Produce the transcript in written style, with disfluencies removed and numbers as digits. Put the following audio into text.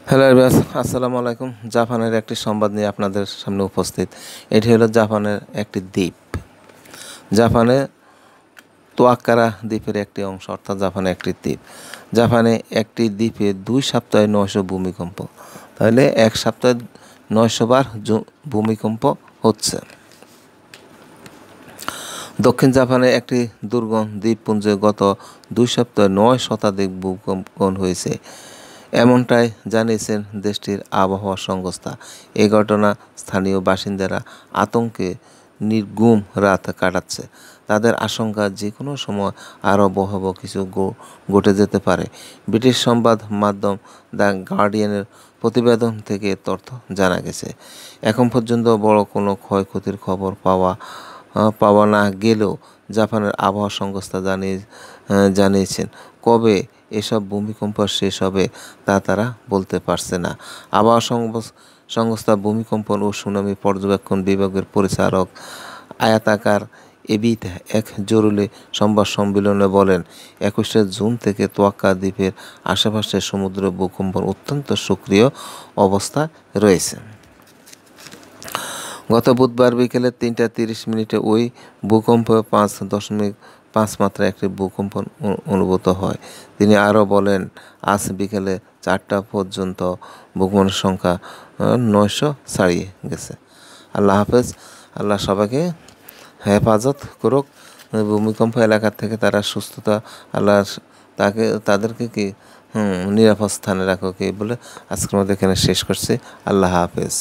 Hello everyone, আসসালামু আলাইকুম। জাপানের একটি সংবাদ নিয়ে আপনাদের সামনে উপস্থিত। এটি হলো জাপানের একটি দ্বীপ। জাপানে তোয়াক্কারা দ্বীপের একটি অংশ, অর্থাৎ জাপানে একটি দ্বীপ। জাপানে একটি দ্বীপে 2 সপ্তাহে 900 ভূমিকম্প। তাহলে এক সপ্তাহে 900 বার ভূমিকম্প হচ্ছে। দক্ষিণ জাপানে একটি দুর্গম দ্বীপপুঞ্জে গত 2 সপ্তাহে 9 শতাধিক ভূকম্প হয়েছে, এমনটাই জানিয়েছেন দেশটির আবহাওয়া সংস্থা। এই ঘটনা স্থানীয় বাসিন্দারা আতঙ্কে নির্ঘুম রাত কাটাচ্ছে। তাদের আশঙ্কা যে কোনো সময় আরও ভয়াবহ কিছু ঘটে যেতে পারে। ব্রিটিশ সংবাদ মাধ্যম দ্য গার্ডিয়ানের প্রতিবেদন থেকে তথ্য জানা গেছে। এখন পর্যন্ত বড় কোনো ক্ষয়ক্ষতির খবর পাওয়া না গেলেও জাপানের আবহাওয়া সংস্থা জানিয়েছেন কবে এসব ভূমিকম্প শেষ হবে তা তারা বলতে পারছে না। আবহাওয়া সংস্থা ভূমিকম্পন ও সুনামি পর্যবেক্ষণ বিভাগের পরিচালক আয়াতাকার এবিতা এক জরুরি সংবাদ সম্মেলনে বলেন, 21শে জুন থেকে তোয়াক্কা দ্বীপের আশেপাশে সমুদ্র ভূকম্পন অত্যন্ত সক্রিয় অবস্থায় রয়েছে। গত বুধবার বিকেলে 3টা 30 ওই ভূকম্পে 5.5 মাত্রা একটি ভূকম্প অনুভূত হয়। তিনি আরও বলেন, আজ বিকেলে 4টা পর্যন্ত ভূকম্পের সংখ্যা 900 ছাড়িয়ে গেছে। আল্লাহ হাফেজ। আল্লাহ সবাইকে হেফাজত করুক। ভূমিকম্প এলাকা থেকে তারা সুস্থতা, আল্লাহ তাদেরকে কি নিরাপদ স্থানে রাখুক। এই বলে আজকের মধ্যে এখানে শেষ করছি। আল্লাহ হাফেজ।